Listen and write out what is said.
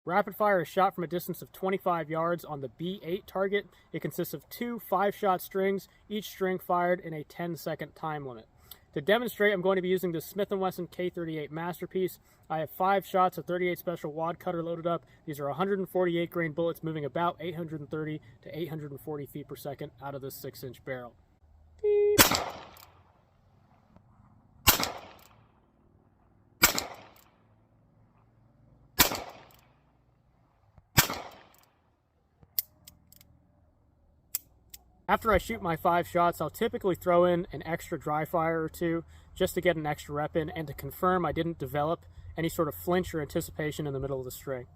Rapid fire is shot from a distance of 25 yards on the B8 target. It consists of two 5-shot strings, each string fired in a 10-second time limit. To demonstrate, I'm going to be using the Smith & Wesson K38 Masterpiece. I have 5 shots of 38 special wad cutter loaded up. These are 148 grain bullets moving about 830 to 840 feet per second out of this 6-inch barrel. Beep. After I shoot my 5 shots, I'll typically throw in an extra dry fire or two just to get an extra rep in and to confirm I didn't develop any sort of flinch or anticipation in the middle of the string.